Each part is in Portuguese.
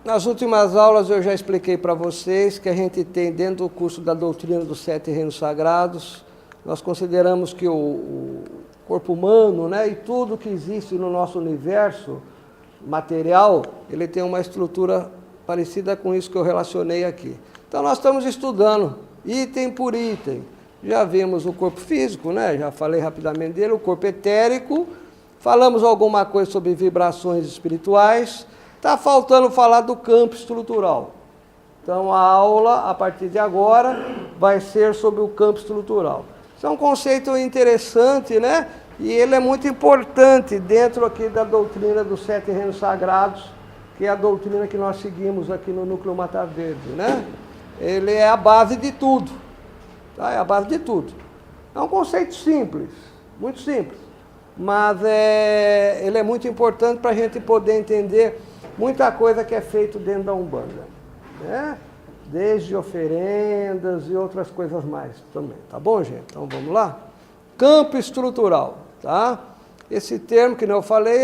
Nas últimas aulas eu já expliquei para vocês que a gente tem dentro do curso da doutrina dos 7 reinos sagrados, nós consideramos que o corpo humano, né, e tudo que existe no nosso universo material, ele tem uma estrutura parecida com isso que eu relacionei aqui. Então nós estamos estudando item por item. Já vimos o corpo físico, né? Já falei rapidamente dele, o corpo etérico, falamos alguma coisa sobre vibrações espirituais. Está faltando falar do campo estrutural. Então a aula, a partir de agora, vai ser sobre o campo estrutural. Isso é um conceito interessante, né? E ele é muito importante dentro aqui da doutrina dos 7 reinos sagrados, que é a doutrina que nós seguimos aqui no Núcleo Mata Verde, né? Ele é a base de tudo, tá? É a base de tudo. É um conceito simples, muito simples, mas ele é muito importante para a gente poder entender muita coisa que é feito dentro da Umbanda, né? Desde oferendas e outras coisas mais também, tá bom, gente? Então vamos lá? Campo estrutural, tá? Esse termo que eu falei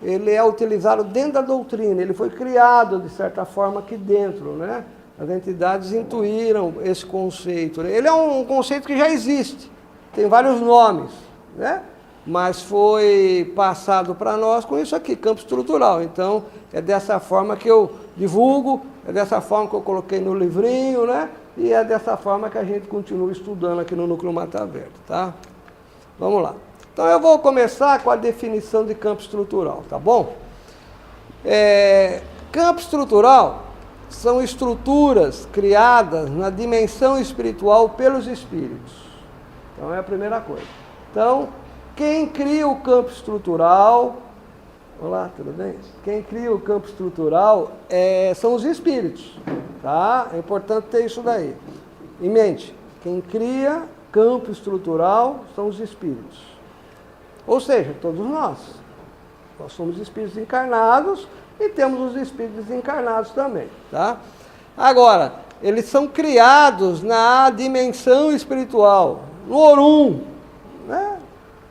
ele é utilizado dentro da doutrina, ele foi criado de certa forma aqui dentro, né? As entidades intuíram esse conceito, né? Ele é um conceito que já existe, tem vários nomes, né? Mas foi passado para nós com isso aqui, campo estrutural. Então, é dessa forma que eu divulgo, é dessa forma que eu coloquei no livrinho, né? E é dessa forma que a gente continua estudando aqui no Núcleo Mata Verde, tá? Vamos lá. Então, eu vou começar com a definição de campo estrutural, tá bom? Campo estrutural são estruturas criadas na dimensão espiritual pelos espíritos. Então, é a primeira coisa. Então, quem cria o campo estrutural, olá, tudo bem? Quem cria o campo estrutural são os espíritos, tá? É importante ter isso daí em mente. Quem cria campo estrutural são os espíritos. Ou seja, todos nós. Nós somos espíritos encarnados e temos os espíritos desencarnados também, tá? Agora, eles são criados na dimensão espiritual, no Orum, né?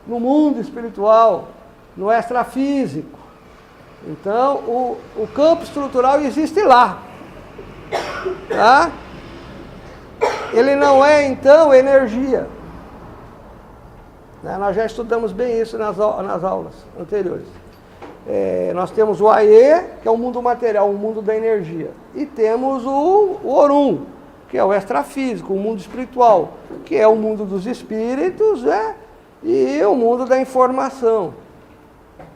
No mundo espiritual, no extrafísico. Então, o campo estrutural existe lá, tá? Ele não é, então, energia. Nós já estudamos bem isso nas aulas anteriores. Nós temos o Aie, que é o mundo material, o mundo da energia. E temos o Orum, que é o extrafísico, o mundo espiritual, que é o mundo dos espíritos, né? E o mundo da informação,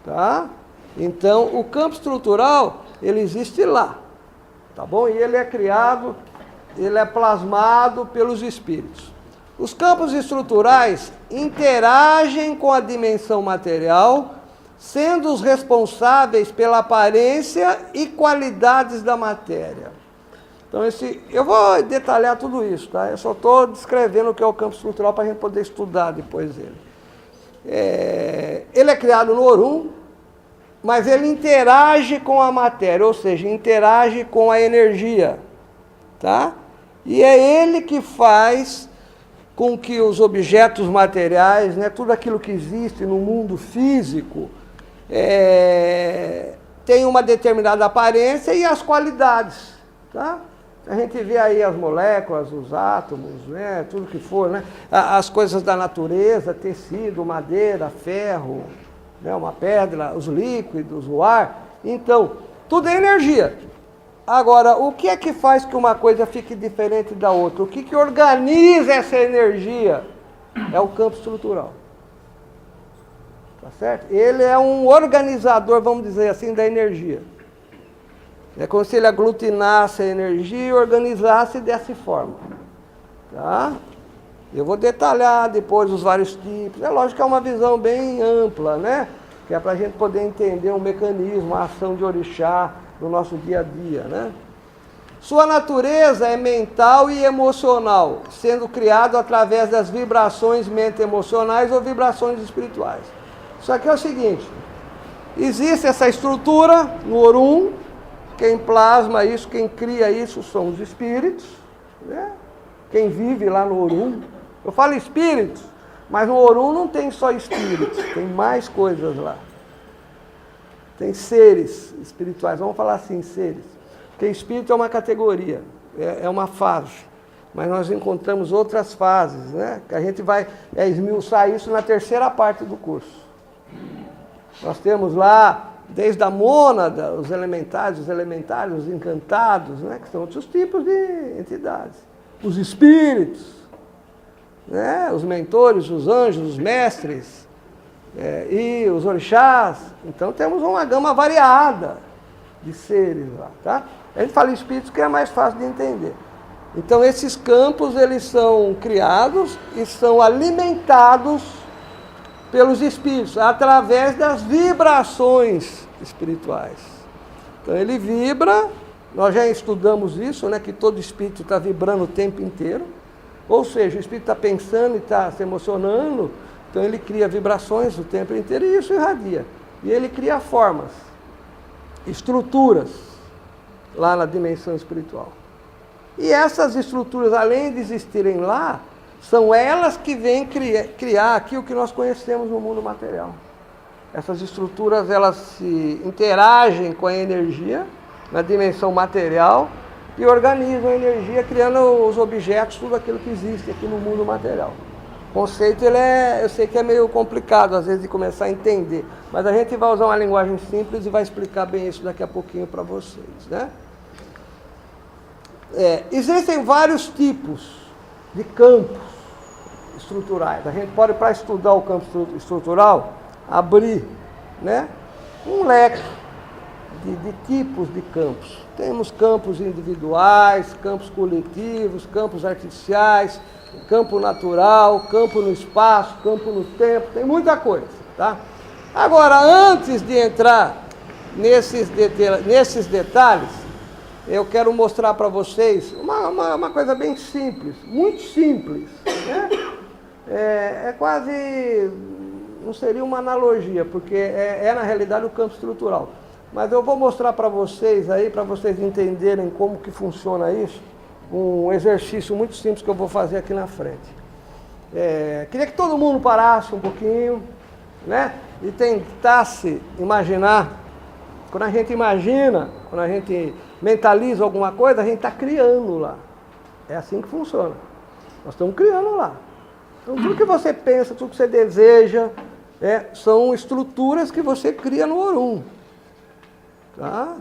tá? Então, o campo estrutural, ele existe lá, tá bom? E ele é criado, ele é plasmado pelos espíritos. Os campos estruturais interagem com a dimensão material, sendo os responsáveis pela aparência e qualidades da matéria. Então, eu vou detalhar tudo isso, tá? Eu só estou descrevendo o que é o campo estrutural para a gente poder estudar depois dele. Ele é criado no Orum, mas ele interage com a matéria, ou seja, interage com a energia, tá? E é ele que faz com que os objetos materiais, né, tudo aquilo que existe no mundo físico, tem uma determinada aparência e as qualidades, tá? A gente vê aí as moléculas, os átomos, né, tudo que for, né, as coisas da natureza, tecido, madeira, ferro, né, uma pedra, os líquidos, o ar. Então, tudo é energia. Agora, o que é que faz que uma coisa fique diferente da outra? O que organiza essa energia? É o campo estrutural. Tá certo? Ele é um organizador, vamos dizer assim, da energia. É como se ele aglutinasse a energia e organizasse dessa forma. Tá? Eu vou detalhar depois os vários tipos. É lógico que é uma visão bem ampla, né? Que é para a gente poder entender o mecanismo, a ação de orixá no nosso dia a dia, né? Sua natureza é mental e emocional, sendo criado através das vibrações mente-emocionais ou vibrações espirituais. Isso aqui é o seguinte, existe essa estrutura no Orum, quem plasma isso, quem cria isso são os espíritos, né? Quem vive lá no Orum. Eu falo espíritos, mas no Orum não tem só espíritos, tem mais coisas lá, tem seres espirituais, vamos falar assim, seres. Porque espírito é uma categoria, é uma fase. Mas nós encontramos outras fases, né? Que a gente vai esmiuçar isso na terceira parte do curso. Nós temos lá, desde a mônada, os elementais, os encantados, né? Que são outros tipos de entidades. Os espíritos, né? Os mentores, os anjos, os mestres, e os orixás. Então temos uma gama variada de seres lá, tá? A gente fala espíritos que é mais fácil de entender. Então esses campos, eles são criados e são alimentados pelos espíritos, através das vibrações espirituais. Então ele vibra, nós já estudamos isso, né, que todo espírito está vibrando o tempo inteiro, ou seja, o espírito está pensando e está se emocionando, então ele cria vibrações o tempo inteiro e isso irradia. E ele cria formas, estruturas, lá na dimensão espiritual. E essas estruturas, além de existirem lá, são elas que vêm criar aqui o que nós conhecemos no mundo material. Essas estruturas, elas se interagem com a energia na dimensão material e organizam a energia, criando os objetos, tudo aquilo que existe aqui no mundo material. O conceito, eu sei que é meio complicado, às vezes, de começar a entender, mas a gente vai usar uma linguagem simples e vai explicar bem isso daqui a pouquinho para vocês, né? Existem vários tipos de campos estruturais. A gente pode, para estudar o campo estrutural, abrir, né, um leque de tipos de campos. Temos campos individuais, campos coletivos, campos artificiais, campo natural, campo no espaço, campo no tempo, tem muita coisa, tá? Agora, antes de entrar nesses detalhes, eu quero mostrar para vocês uma coisa bem simples, muito simples, né? É quase, não seria uma analogia, porque na realidade o campo estrutural. Mas eu vou mostrar para vocês aí, para vocês entenderem como que funciona isso, um exercício muito simples que eu vou fazer aqui na frente. Queria que todo mundo parasse um pouquinho, né? E tentasse imaginar. Quando a gente imagina, quando a gente mentaliza alguma coisa, a gente está criando lá. É assim que funciona. Nós estamos criando lá. Então, tudo que você pensa, tudo que você deseja, são estruturas que você cria no Orum. Tá?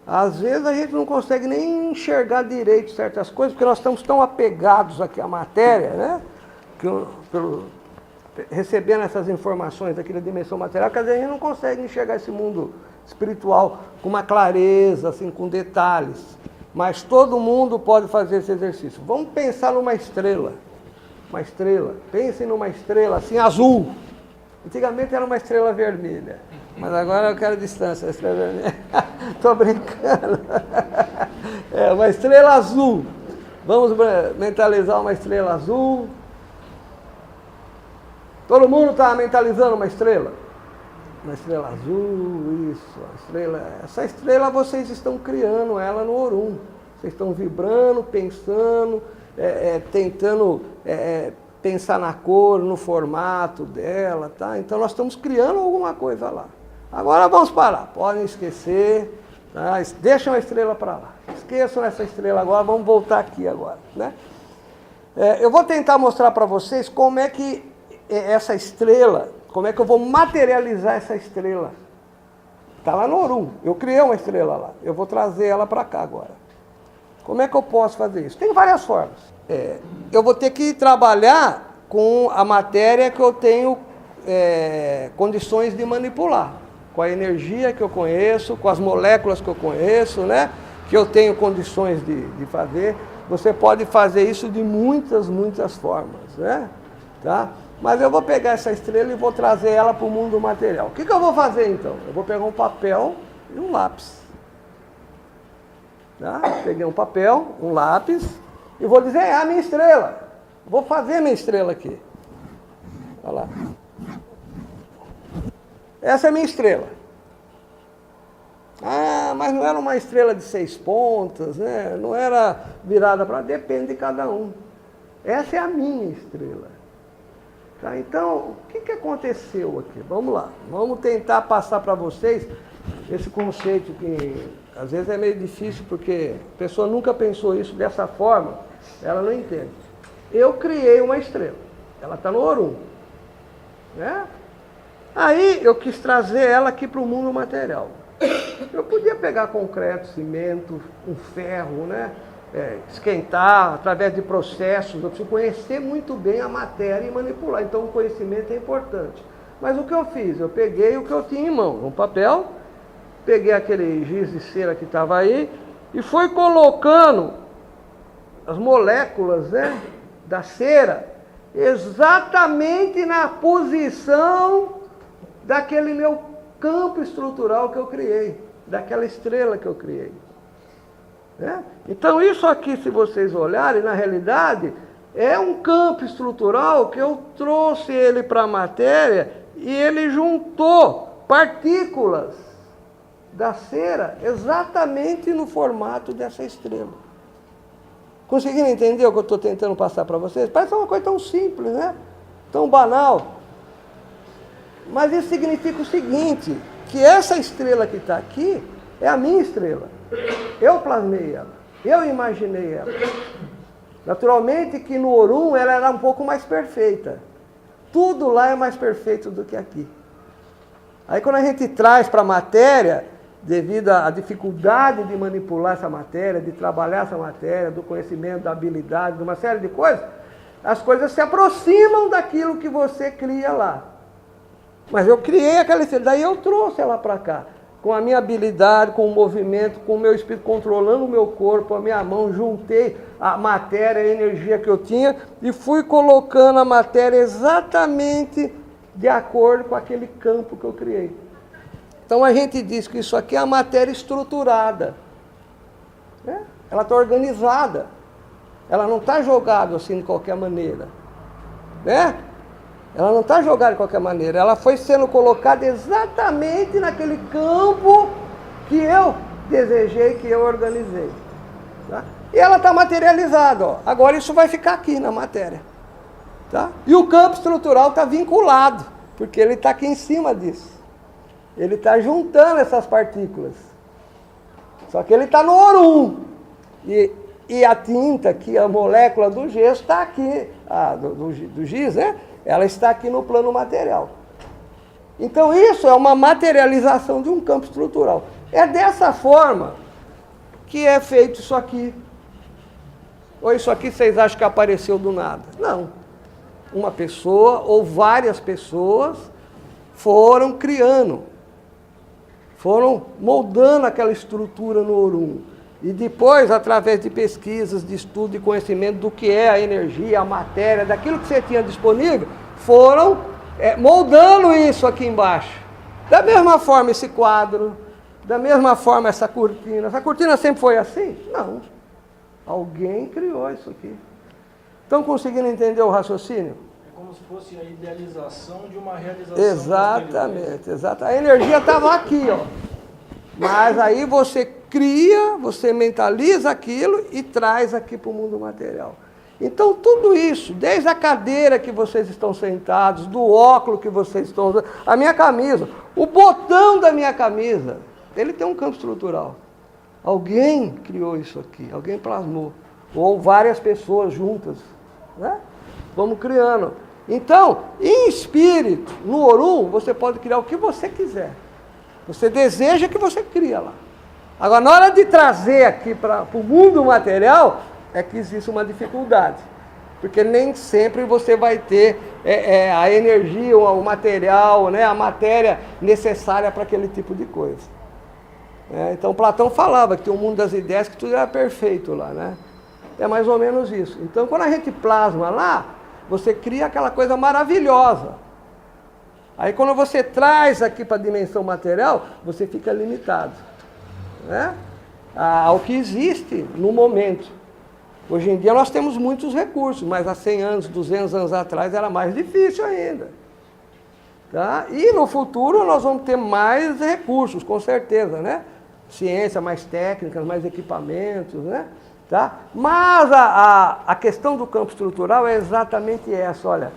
Às vezes a gente não consegue nem enxergar direito certas coisas, porque nós estamos tão apegados aqui à matéria, né? Recebendo essas informações aqui da dimensão material, que às vezes a gente não consegue enxergar esse mundo espiritual com uma clareza, assim, com detalhes. Mas todo mundo pode fazer esse exercício. Vamos pensar numa estrela. Uma estrela. Pensem numa estrela assim, azul. Antigamente era uma estrela vermelha. Mas agora eu quero distância, a estrela vermelha. Estou brincando. Uma estrela azul. Vamos mentalizar uma estrela azul. Todo mundo está mentalizando uma estrela? Uma estrela azul, isso. Essa estrela vocês estão criando ela no Orum. Vocês estão vibrando, pensando, tentando pensar na cor, no formato dela, tá? Então nós estamos criando alguma coisa lá. Agora vamos parar, podem esquecer, tá? Deixam a estrela para lá. Esqueçam essa estrela agora, vamos voltar aqui agora, né? Eu vou tentar mostrar para vocês como é que essa estrela, como é que eu vou materializar essa estrela. Está lá no Orum, eu criei uma estrela lá, eu vou trazer ela para cá agora. Como é que eu posso fazer isso? Tem várias formas. Eu vou ter que trabalhar com a matéria que eu tenho condições de manipular, com a energia que eu conheço, com as moléculas que eu conheço, né? Que eu tenho condições de fazer. Você pode fazer isso de muitas formas, né? Tá? Mas eu vou pegar essa estrela e vou trazer ela para o mundo material. O que eu vou fazer então? Eu vou pegar um papel e um lápis. Tá? Peguei um papel, um lápis e vou desenhar a minha estrela. Vou fazer a minha estrela aqui. Olha lá. Essa é a minha estrela. Ah, mas não era uma estrela de 6 pontas, né? Não era virada para... Depende de cada um. Essa é a minha estrela. Tá? Então, o que aconteceu aqui? Vamos lá, vamos tentar passar para vocês esse conceito que às vezes é meio difícil, porque a pessoa nunca pensou isso dessa forma, ela não entende. Eu criei uma estrela, ela está no Orum, né? Aí eu quis trazer ela aqui para o mundo material. Eu podia pegar concreto, cimento, um ferro, né? Esquentar através de processos. Eu preciso conhecer muito bem a matéria e manipular. Então o conhecimento é importante. Mas o que eu fiz? Eu peguei o que eu tinha em mão, um papel, peguei aquele giz de cera que estava aí e fui colocando as moléculas, né, da cera exatamente na posição daquele meu campo estrutural que eu criei, daquela estrela que eu criei. Né? Então isso aqui, se vocês olharem, na realidade, é um campo estrutural que eu trouxe ele para a matéria e ele juntou partículas da cera exatamente no formato dessa estrela. Conseguiram entender o que eu estou tentando passar para vocês? Parece uma coisa tão simples, né? Tão banal. Mas isso significa o seguinte, que essa estrela que está aqui é a minha estrela. Eu plasmei ela, eu imaginei ela. Naturalmente que no Orum ela era um pouco mais perfeita. Tudo lá é mais perfeito do que aqui. Aí quando a gente traz para a matéria, devido à dificuldade de manipular essa matéria, de trabalhar essa matéria, do conhecimento, da habilidade, de uma série de coisas, as coisas se aproximam daquilo que você cria lá. Mas eu criei aquela estrela, daí eu trouxe ela para cá. Com a minha habilidade, com o movimento, com o meu espírito controlando o meu corpo, a minha mão, juntei a matéria, a energia que eu tinha e fui colocando a matéria exatamente de acordo com aquele campo que eu criei. Então a gente diz que isso aqui é a matéria estruturada. Né? Ela está organizada. Ela não está jogada assim de qualquer maneira. Né? Ela não está jogada de qualquer maneira. Ela foi sendo colocada exatamente naquele campo que eu desejei, que eu organizei. Tá? E ela está materializada. Ó. Agora isso vai ficar aqui na matéria. Tá? E o campo estrutural está vinculado, porque ele está aqui em cima disso. Ele está juntando essas partículas. Só que ele está no Orum. E a tinta aqui, a molécula do gesso está aqui, do giz, né? Ela está aqui no plano material. Então isso é uma materialização de um campo estrutural. É dessa forma que é feito isso aqui. Ou isso aqui vocês acham que apareceu do nada? Não. Uma pessoa ou várias pessoas foram criando, foram moldando aquela estrutura no Orum. E depois, através de pesquisas, de estudo e conhecimento do que é a energia, a matéria, daquilo que você tinha disponível, foram moldando isso aqui embaixo. Da mesma forma esse quadro, da mesma forma essa cortina. Essa cortina sempre foi assim? Não. Alguém criou isso aqui. Estão conseguindo entender o raciocínio? É como se fosse a idealização de uma realização. Exatamente, exatamente. A energia estava aqui, ó. Mas aí você cria, você mentaliza aquilo e traz aqui para o mundo material. Então tudo isso, desde a cadeira que vocês estão sentados, do óculos que vocês estão usando, a minha camisa, o botão da minha camisa, ele tem um campo estrutural. Alguém criou isso aqui, alguém plasmou. Ou várias pessoas juntas, né? Vamos criando. Então, em espírito, no Orum, você pode criar o que você quiser. Você deseja que você cria lá. Agora, na hora de trazer aqui para o mundo material, é que existe uma dificuldade. Porque nem sempre você vai ter a energia, o material, né, a matéria necessária para aquele tipo de coisa. Então, Platão falava que tem um mundo das ideias que tudo era perfeito lá, né? É mais ou menos isso. Então, quando a gente plasma lá, você cria aquela coisa maravilhosa. Aí quando você traz aqui para a dimensão material, você fica limitado, né? Ao que existe no momento. Hoje em dia nós temos muitos recursos, mas há 100 anos, 200 anos atrás era mais difícil ainda. Tá? E no futuro nós vamos ter mais recursos, com certeza, né? Ciência, mais técnicas, mais equipamentos, né? Tá? Mas a questão do campo estrutural é exatamente essa, olha.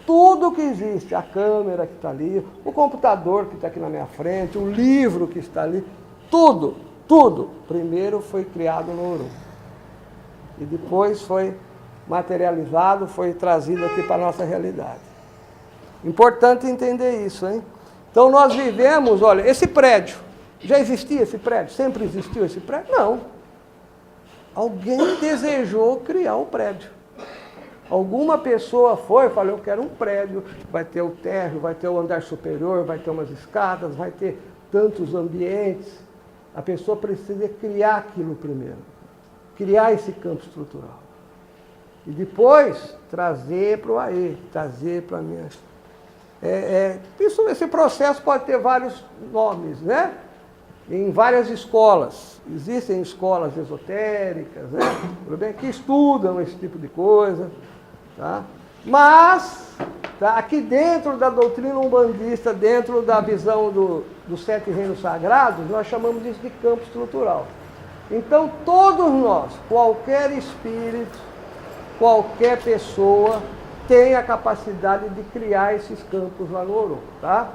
tudo que existe, a câmera que está ali, o computador que está aqui na minha frente, o livro que está ali, tudo, primeiro foi criado no Orum. E depois foi materializado, foi trazido aqui para a nossa realidade. Importante entender isso, hein? Então nós vivemos, olha, esse prédio, já existia esse prédio? Sempre existiu esse prédio? Não. Alguém desejou criar o prédio. Alguma pessoa falou, eu quero um prédio, vai ter o térreo, vai ter o andar superior, vai ter umas escadas, vai ter tantos ambientes. A pessoa precisa criar aquilo primeiro, criar esse campo estrutural. E depois trazer para o AE, trazer para a minha... Esse processo pode ter vários nomes, né? Em várias escolas. Existem escolas esotéricas, né? Que estudam esse tipo de coisa. Tá? Mas, tá, aqui dentro da doutrina umbandista, dentro da visão dos 7 reinos sagrados, nós chamamos isso de campo estrutural. Então, todos nós, qualquer espírito, qualquer pessoa, tem a capacidade de criar esses campos lá no Orum, tá?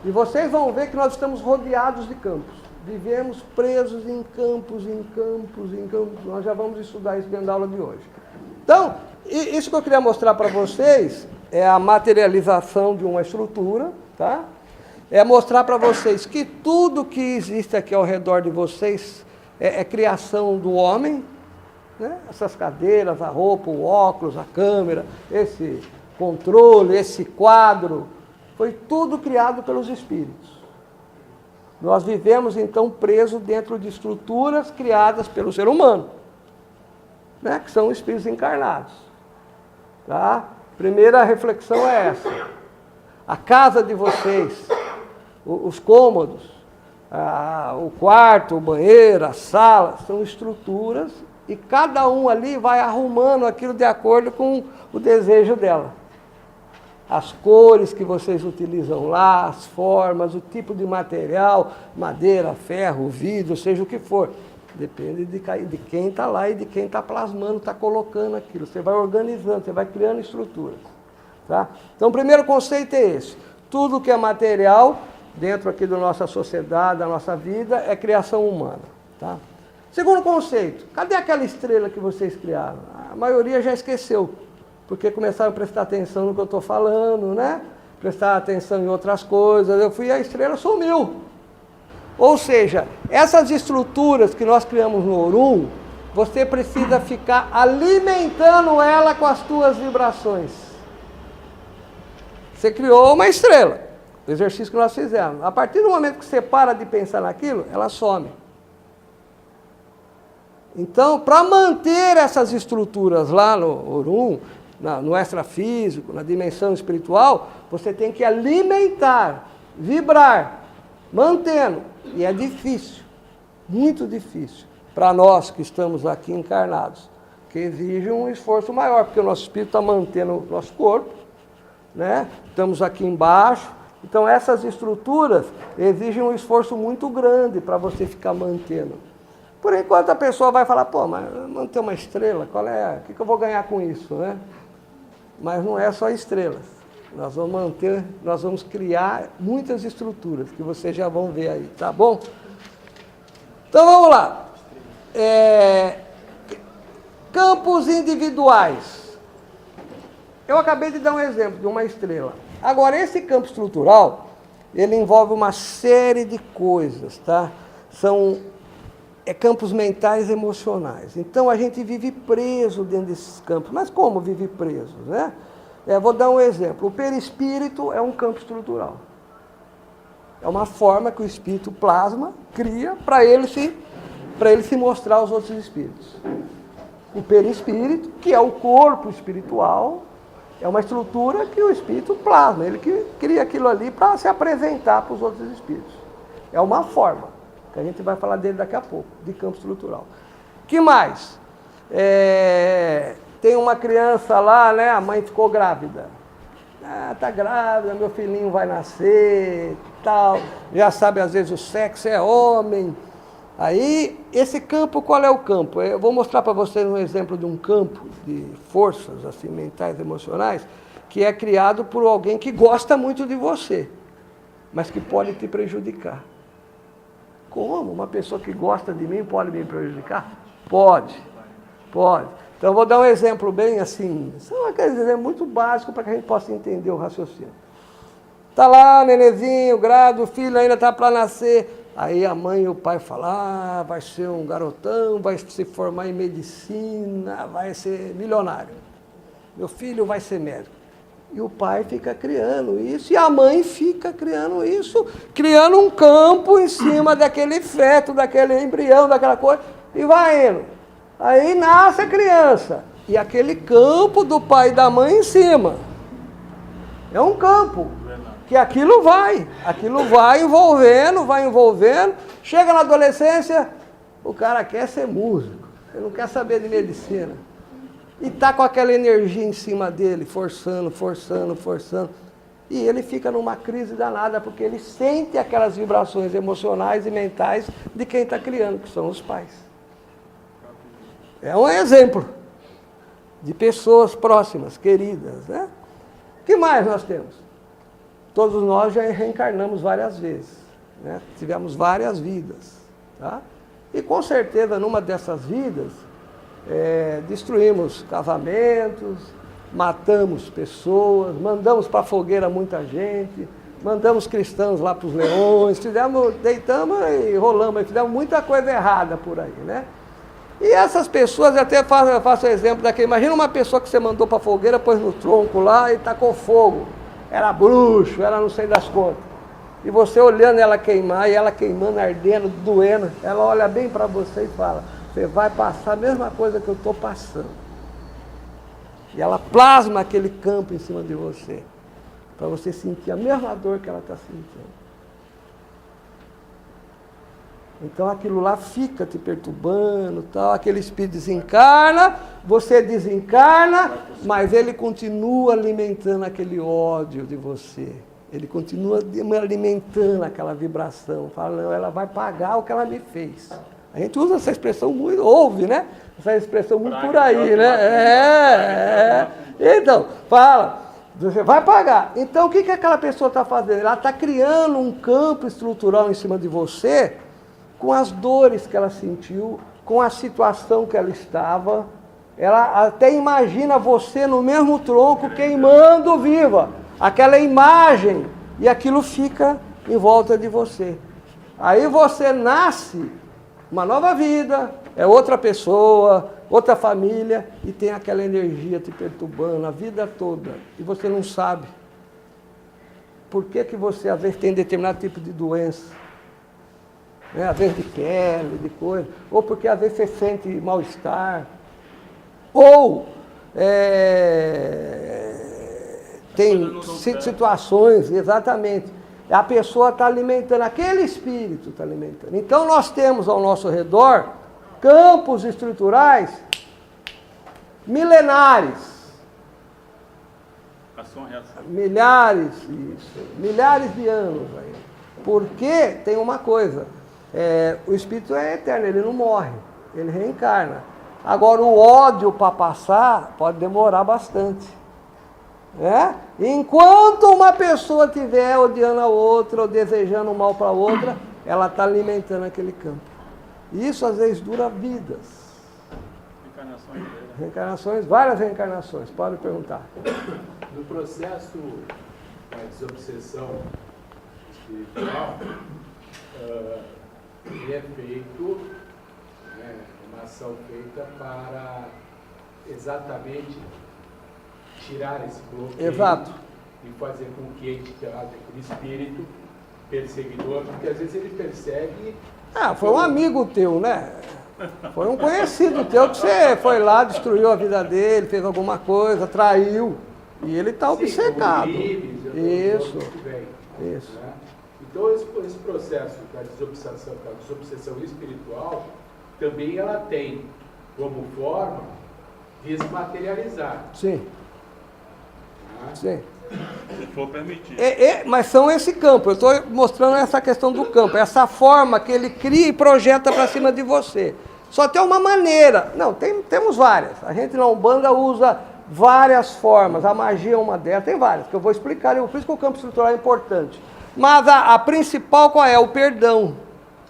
E vocês vão ver que nós estamos rodeados de campos. Vivemos presos em campos. Nós já vamos estudar isso dentro da aula de hoje. Então, isso que eu queria mostrar para vocês é a materialização de uma estrutura, tá? É mostrar para vocês que tudo que existe aqui ao redor de vocês é criação do homem, né? Essas cadeiras, a roupa, o óculos, a câmera, esse controle, esse quadro, foi tudo criado pelos espíritos. Nós vivemos, então, presos dentro de estruturas criadas pelo ser humano, né? Que são espíritos encarnados. Tá? Primeira reflexão é essa. A casa de vocês, os cômodos, o quarto, o banheiro, a sala, são estruturas e cada um ali vai arrumando aquilo de acordo com o desejo dela. As cores que vocês utilizam lá, as formas, o tipo de material, madeira, ferro, vidro, seja o que for. Depende de quem está lá e de quem está plasmando, está colocando aquilo. Você vai organizando, você vai criando estruturas. Tá? Então, o primeiro conceito é esse. Tudo que é material, dentro aqui da nossa sociedade, da nossa vida, é criação humana. Tá? Segundo conceito, cadê aquela estrela que vocês criaram? A maioria já esqueceu, porque começaram a prestar atenção no que eu estou falando, né? Prestar atenção em outras coisas. Eu fui e a estrela sumiu. Ou seja, essas estruturas que nós criamos no Orum, você precisa ficar alimentando ela com as suas vibrações. Você criou uma estrela, o exercício que nós fizemos. A partir do momento que você para de pensar naquilo, ela some. Então, para manter essas estruturas lá no Orum, no extrafísico, na dimensão espiritual, você tem que alimentar, vibrar, mantendo. E é difícil, muito difícil, para nós que estamos aqui encarnados, que exige um esforço maior, porque o nosso espírito está mantendo o nosso corpo, né? Estamos aqui embaixo, então essas estruturas exigem um esforço muito grande para você ficar mantendo. Por enquanto a pessoa vai falar, pô, mas manter uma estrela, qual é? O que eu vou ganhar com isso, né? Mas não é só estrelas. Nós vamos manter, nós vamos criar muitas estruturas, que vocês já vão ver aí, tá bom? Então vamos lá. Campos individuais. Eu acabei de dar um exemplo de uma estrela. Agora, esse campo estrutural, ele envolve uma série de coisas, tá? São campos mentais e emocionais. Então, a gente vive preso dentro desses campos. Mas como vive preso, né? Vou dar um exemplo. O perispírito é um campo estrutural. É uma forma que o espírito plasma, cria, para ele se mostrar aos outros espíritos. O perispírito, que é o corpo espiritual, é uma estrutura que o espírito plasma. Ele que cria aquilo ali para se apresentar para os outros espíritos. É uma forma, que a gente vai falar dele daqui a pouco, de campo estrutural. O que mais? Tem uma criança lá, né? A mãe ficou grávida. Tá grávida, meu filhinho vai nascer, tal. Já sabe, às vezes, o sexo é homem, Aí, esse campo, qual é o campo? Eu vou mostrar para vocês um exemplo de um campo de forças assim, mentais, emocionais, que é criado por alguém que gosta muito de você, mas que pode te prejudicar. Como? Uma pessoa que gosta de mim pode me prejudicar? Pode, pode. Então, eu vou dar um exemplo bem assim, são aqueles exemplos muito básicos para que a gente possa entender o raciocínio. Está lá, nenenzinho, grado, o filho ainda está para nascer. Aí a mãe e o pai falam, vai ser um garotão, vai se formar em medicina, vai ser milionário. Meu filho vai ser médico. E o pai fica criando isso, e a mãe fica criando isso, criando um campo em cima daquele feto, daquele embrião, daquela coisa, e vai indo. Aí nasce a criança, e aquele campo do pai e da mãe em cima. É um campo. Que aquilo vai envolvendo, chega na adolescência, o cara quer ser músico, ele não quer saber de medicina. E está com aquela energia em cima dele, forçando. E ele fica numa crise danada, porque ele sente aquelas vibrações emocionais e mentais de quem está criando, que são os pais. É um exemplo de pessoas próximas, queridas, né? O que mais nós temos? Todos nós já reencarnamos várias vezes, né? Tivemos várias vidas, tá? E com certeza numa dessas vidas, destruímos casamentos, matamos pessoas, mandamos para a fogueira muita gente, mandamos cristãos lá para os leões, deitamos e rolamos, fizemos muita coisa errada por aí, né? E essas pessoas, eu até faço o exemplo daqui, imagina uma pessoa que você mandou para a fogueira, pôs no tronco lá e tacou fogo. Era bruxo, era não sei das contas. E você olhando ela queimar, e ela queimando, ardendo, doendo, ela olha bem para você e fala, você vai passar a mesma coisa que eu estou passando. E ela plasma aquele campo em cima de você, para você sentir a mesma dor que ela está sentindo. Então aquilo lá fica te perturbando, tal, aquele espírito desencarna, você desencarna, mas ele continua alimentando aquele ódio de você. Ele continua alimentando aquela vibração, fala, não, ela vai pagar o que ela me fez. A gente usa essa expressão muito, ouve, né? Essa expressão muito por aí, né? Então, fala, você vai pagar. Então o que aquela pessoa está fazendo? Ela está criando um campo estrutural em cima de você, com as dores que ela sentiu, com a situação que ela estava. Ela até imagina você no mesmo tronco queimando viva. Aquela imagem, e aquilo fica em volta de você. Aí você nasce, uma nova vida, é outra pessoa, outra família, e tem aquela energia te perturbando a vida toda. E você não sabe. Por que você às vezes tem determinado tipo de doença? Às vezes de pele, de coisa, ou porque às vezes você sente mal-estar, ou tem situações, exatamente, a pessoa está alimentando, aquele espírito está alimentando. Então nós temos ao nosso redor campos estruturais milenares, milhares de anos aí. Porque tem uma coisa, o espírito é eterno, ele não morre, ele reencarna. Agora o ódio para passar pode demorar bastante, né? Enquanto uma pessoa estiver odiando a outra ou desejando o mal para a outra, ela está alimentando aquele campo. Isso às vezes dura vidas. Reencarnações, várias reencarnações, pode perguntar. No processo da desobsessão espiritual, ele é feito, né, uma ação feita para exatamente tirar esse bloqueio. Exato. E fazer com que a entidade, aquele espírito perseguidor, porque às vezes ele persegue... foi um amigo teu, né? Foi um conhecido teu que você foi lá, destruiu a vida dele, fez alguma coisa, traiu, e ele está obcecado. Isso. Né? Então esse processo da desobsessão espiritual, também ela tem como forma desmaterializar. Sim. Né? Sim. Se for permitido. Mas são esse campo, eu estou mostrando essa questão do campo, essa forma que ele cria e projeta para cima de você. Só tem uma maneira, não, temos várias, a gente na Umbanda usa várias formas, a magia é uma delas, tem várias, que eu vou explicar, por isso que o campo estrutural é importante. Mas a principal qual é? O perdão.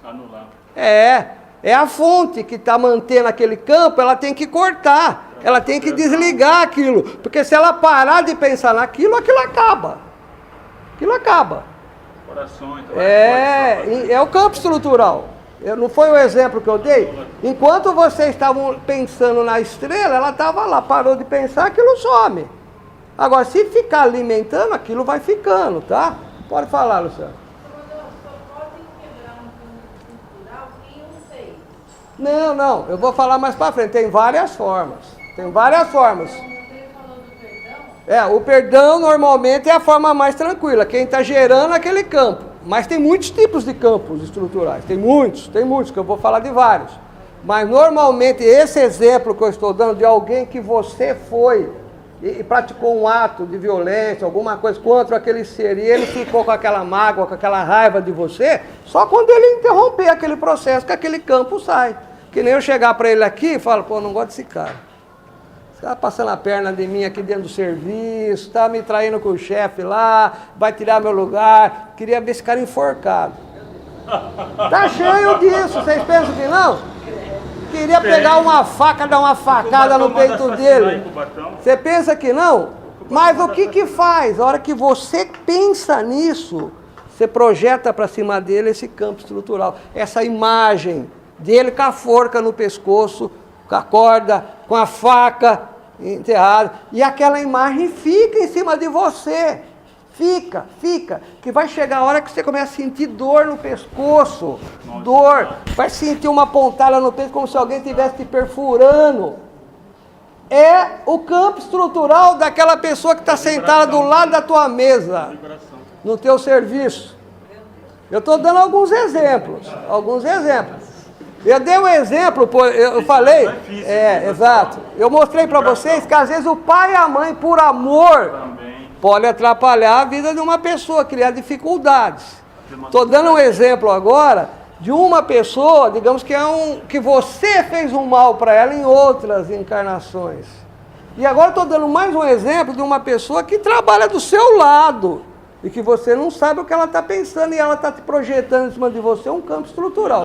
Anular. É a fonte que está mantendo aquele campo, ela tem que cortar. Ela tem que desligar aquilo. Porque se ela parar de pensar naquilo, aquilo acaba. Aquilo acaba. Corações. É o campo estrutural. Não foi o exemplo que eu dei? Enquanto vocês estavam pensando na estrela, ela estava lá, parou de pensar, aquilo some. Agora, se ficar alimentando, aquilo vai ficando, tá? Pode falar, Luciano. Não, eu vou falar mais para frente. Tem várias formas. O perdão normalmente é a forma mais tranquila. Quem está gerando aquele campo. Mas tem muitos tipos de campos estruturais. Tem muitos, que eu vou falar de vários. Mas normalmente esse exemplo que eu estou dando de alguém que você foi e praticou um ato de violência, alguma coisa contra aquele ser, e ele ficou com aquela mágoa, com aquela raiva de você, só quando ele interromper aquele processo que aquele campo sai. Que nem eu chegar para ele aqui e falo, pô, não gosto desse cara. Esse cara passando a perna de mim aqui dentro do serviço, tá me traindo com o chefe lá, vai tirar meu lugar, queria ver esse cara enforcado. Tá cheio disso, vocês pensam que não? Queria pegar uma faca, dar uma facada no peito dele. Você pensa que não? Mas o que faz? A hora que você pensa nisso, você projeta para cima dele esse campo estrutural, essa imagem dele com a forca no pescoço, com a corda, com a faca enterrada, e aquela imagem fica em cima de você. Fica, que vai chegar a hora que você começa a sentir dor no pescoço, vai sentir uma pontada no peito como se alguém estivesse te perfurando. É o campo estrutural daquela pessoa que está sentada do lado da tua mesa, no teu serviço. Eu estou dando alguns exemplos. Eu dei um exemplo, eu falei, exato. Eu mostrei para vocês que às vezes o pai e a mãe, por amor, pode atrapalhar a vida de uma pessoa, criar dificuldades. Estou dando um exemplo agora de uma pessoa, digamos que você fez um mal para ela em outras encarnações. E agora estou dando mais um exemplo de uma pessoa que trabalha do seu lado e que você não sabe o que ela está pensando e ela está te projetando em cima de você um campo estrutural.